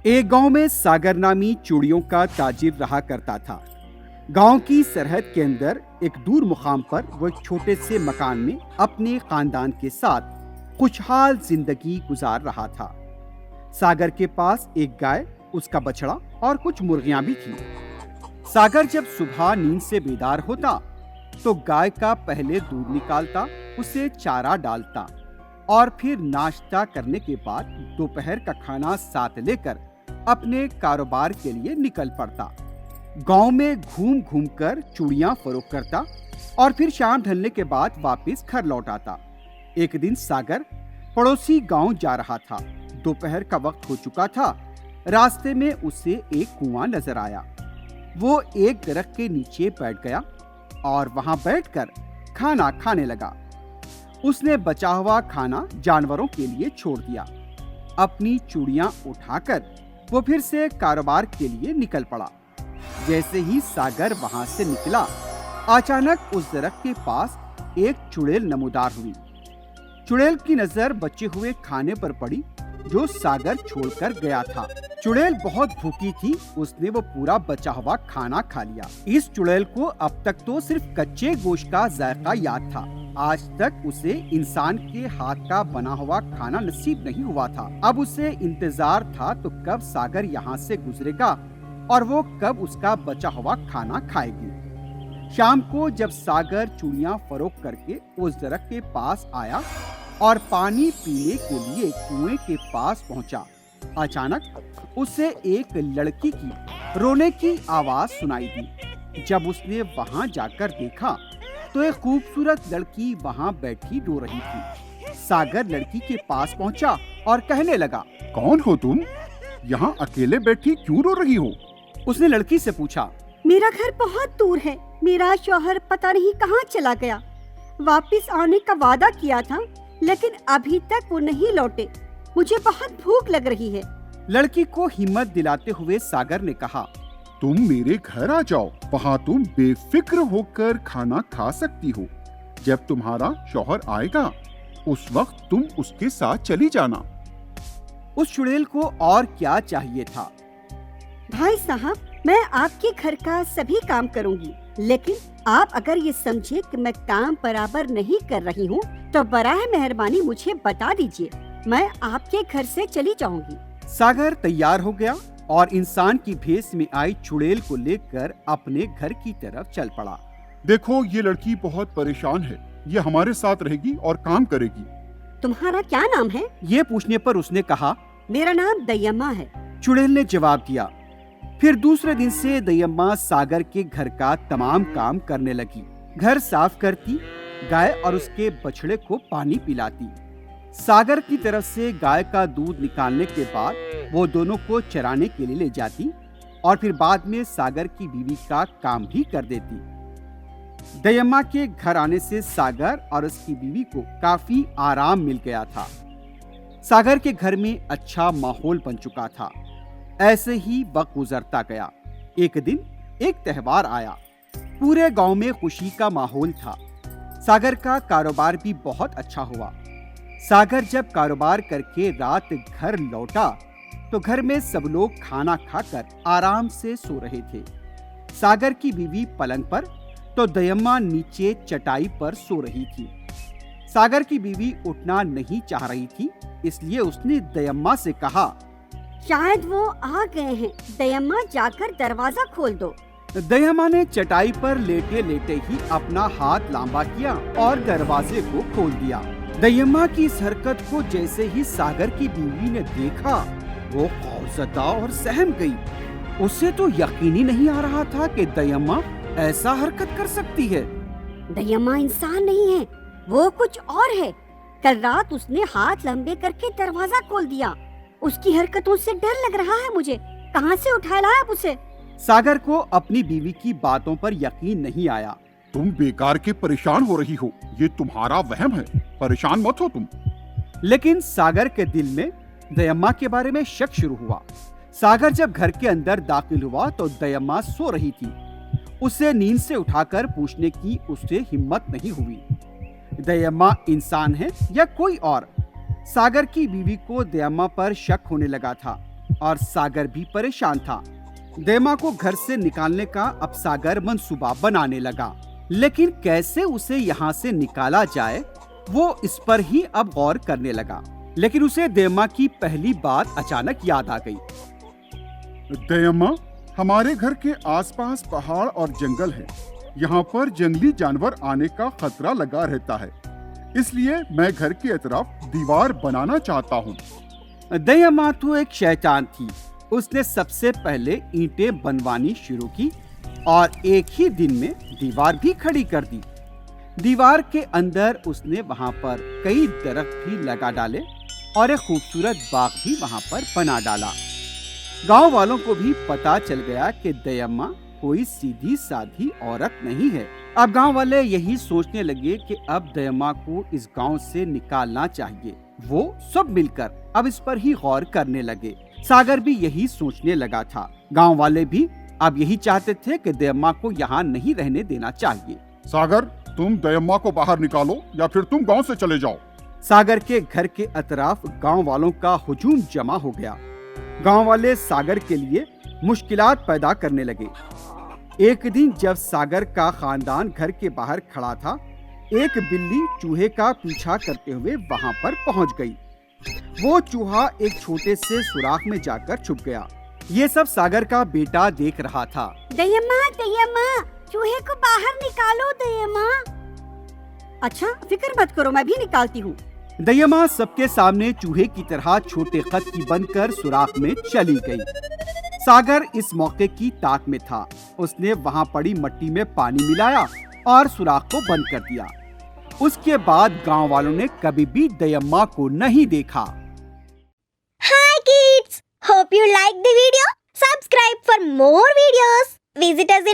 एक गांव में सागर नामी चूड़ियों का ताजिर रहा करता था। गांव की सरहद के अंदर एक दूर मुकाम पर वो एक छोटे से मकान में अपने खानदान के साथ खुशहाल जिंदगी गुजार रहा था। सागर के पास एक गाय, उसका बछड़ा और कुछ मुर्गियां भी थी। सागर जब सुबह नींद से बेदार होता तो गाय का पहले दूध निकालता, उसे चारा डालता और फिर नाश्ता करने के बाद दोपहर का खाना साथ लेकर अपने कारोबार के लिए निकल पड़ता। गांव में घूम घूम कर चूड़ियां फरोख्त करता और फिर शाम ढलने के बाद वापस घर लौट आता। एक दिन सागर पड़ोसी गांव जा रहा था। दोपहर का वक्त हो चुका था। रास्ते में उसे एक कुआं नजर आया। वो एक दरख्त के नीचे बैठ गया और वहां बैठकर खाना खाने लगा। उसने बचा हुआ खाना जानवरों के लिए छोड़ दिया। अपनी चूड़ियां उठाकर वो फिर से कारोबार के लिए निकल पड़ा। जैसे ही सागर वहां से निकला, अचानक उस दरख्त के पास एक चुड़ैल नमूदार हुई। चुड़ैल की नजर बचे हुए खाने पर पड़ी जो सागर छोड़कर गया था। चुड़ैल बहुत भूखी थी। उसने वो पूरा बचा हुआ खाना खा लिया। इस चुड़ैल को अब तक तो सिर्फ कच्चे गोश्त का जायका याद था। आज तक उसे इंसान के हाथ का बना हुआ खाना नसीब नहीं हुआ था। अब उसे इंतजार था तो कब सागर यहाँ से गुजरेगा और वो कब उसका बचा हुआ खाना खाएगी। शाम को जब सागर चूड़ियां फरोख्त करके उस दरख्त के पास आया और पानी पीने के लिए कुएं के पास पहुंचा, अचानक उसे एक लड़की की रोने की आवाज सुनाई दी। जब उसने वहां जाकर देखा तो एक खूबसूरत लड़की वहां बैठी रो रही थी। सागर लड़की के पास पहुंचा और कहने लगा, कौन हो तुम? यहाँ अकेले बैठी क्यों रो रही हो? उसने लड़की से पूछा, मेरा घर बहुत दूर है। मेरा शौहर पता नहीं कहाँ चला गया। वापस आने का वादा किया था, लेकिन अभी तक वो नहीं लौटे। मुझे बहुत भूख लग रही है। लड़की को हिम्मत दिलाते हुए सागर ने कहा, तुम मेरे घर आ जाओ। वहाँ तुम बेफिक्र होकर खाना खा सकती हो। जब तुम्हारा शौहर आएगा उस वक्त तुम उसके साथ चली जाना। उस चुड़ैल को और क्या चाहिए था। भाई साहब, मैं आपके घर का सभी काम करूंगी, लेकिन आप अगर ये समझे कि मैं काम बराबर नहीं कर रही हूँ तो बराह मेहरबानी मुझे बता दीजिए। मैं आपके घर से चली जाऊंगी। सागर तैयार हो गया और इंसान की भेष में आई चुड़ैल को लेकर अपने घर की तरफ चल पड़ा। देखो, ये लड़की बहुत परेशान है। ये हमारे साथ रहेगी और काम करेगी। तुम्हारा क्या नाम है? ये पूछने पर उसने कहा, मेरा नाम दयम्मा है। चुड़ैल ने जवाब दिया। फिर दूसरे दिन से दयम्मा सागर के घर का तमाम काम करने लगी। घर साफ करती, गाय और उसके बछड़े को पानी पिलाती। सागर की तरफ से गाय का दूध निकालने के बाद वो दोनों को चराने के लिए ले जाती और फिर बाद में सागर की बीवी का काम भी कर देती। दयम्मा के घर आने से सागर और उसकी बीवी को काफी आराम मिल गया था। सागर के घर में अच्छा माहौल बन चुका था। ऐसे ही वक्त गुजरता गया। एक दिन एक त्योहार आया। पूरे गांव में खुशी का माहौल था। सागर का कारोबार भी बहुत अच्छा हुआ। सागर जब कारोबार करके रात घर लौटा तो घर में सब लोग खाना खाकर आराम से सो रहे थे। सागर की बीवी पलंग पर तो दयम्मा नीचे चटाई पर सो रही थी। सागर की बीवी उठना नहीं चाह रही थी, इसलिए उसने दयम्मा से कहा, शायद वो आ गए हैं। दयम्मा, जाकर दरवाजा खोल दो। दयम्मा ने चटाई पर लेटे लेटे ही अपना हाथ लांबा किया और दरवाजे को खोल दिया। दयम्मा की इस हरकत को जैसे ही सागर की बीवी ने देखा, वो खौफजदा और सहम गई। उसे तो यकीन ही नहीं आ रहा था कि दयम्मा ऐसा हरकत कर सकती है। दयम्मा इंसान नहीं है, वो कुछ और है। कल रात उसने हाथ लंबे करके दरवाजा खोल दिया। उसकी हरकतों से डर लग रहा है मुझे। कहाँ से उठा लाया आप उसे? सागर को अपनी बीवी की बातों पर यकीन नहीं आया। तुम बेकार के परेशान हो रही हो। ये तुम्हारा वहम है। परेशान मत हो तुम। लेकिन सागर के दिल में दयम्मा के बारे में शक शुरू हुआ। सागर जब घर के अंदर दाखिल हुआ तो दयम्मा सो रही थी। उसे नींद से उठाकर पूछने की उससे हिम्मत नहीं हुई। दयम्मा इंसान है या कोई और? सागर की बीवी को दयम्मा पर शक होने लगा था। और सागर भी परेशान था। दयम्मा को घर से निकालने का अब सागर मंसूबा बनाने लगा, लेकिन कैसे उसे यहाँ से निकाला जाए वो इस पर ही अब गौर करने लगा। लेकिन उसे दयम्मा की पहली बात अचानक याद आ गई। दयम्मा, हमारे घर के आसपास पहाड़ और जंगल है। यहाँ पर जंगली जानवर आने का खतरा लगा रहता है, इसलिए मैं घर के अतराफ दीवार बनाना चाहता हूँ। दयम्मा तो एक शैतान थी। उसने सबसे पहले ईंटें बनवानी शुरू की और एक ही दिन में दीवार भी खड़ी कर दी। दीवार के अंदर उसने वहाँ पर कई दरख्त भी लगा डाले और एक खूबसूरत बाग भी वहाँ पर बना डाला। गांव वालों को भी पता चल गया कि दयम्मा कोई सीधी साधी औरत नहीं है। अब गांव वाले यही सोचने लगे कि अब दयम्मा को इस गांव से निकालना चाहिए। वो सब मिलकर अब इस पर ही गौर करने लगे। सागर भी यही सोचने लगा था। गांव वाले भी अब यही चाहते थे कि दयम्मा को यहाँ नहीं रहने देना चाहिए। सागर, तुम दयम्मा को बाहर निकालो या फिर तुम गांव से चले जाओ। सागर के घर के अतराफ गांव वालों का हुजूम जमा हो गया। गांव वाले सागर के लिए मुश्किलात पैदा करने लगे। एक दिन जब सागर का खानदान घर के बाहर खड़ा था, एक बिल्ली चूहे का पीछा करते हुए वहां पर पहुंच गई। वो चूहा एक छोटे से सुराख में जाकर छुप गया। ये सब सागर का बेटा देख रहा था। दयम्मा, दयम्मा, चूहे को बाहर निकालो दयम्मा। अच्छा, फिक्र मत करो, मैं भी निकालती हूँ। दयम्मा सबके सामने चूहे की तरह छोटे कद की बनकर सुराख में चली गई। सागर इस मौके की ताक में था। उसने वहाँ पड़ी मिट्टी में पानी मिलाया और सुराख को बंद कर दिया। उसके बाद गांव वालों ने कभी भी दयम्मा को नहीं देखा। Hi kids! Hope you like the video. Subscribe for more videos. Visit us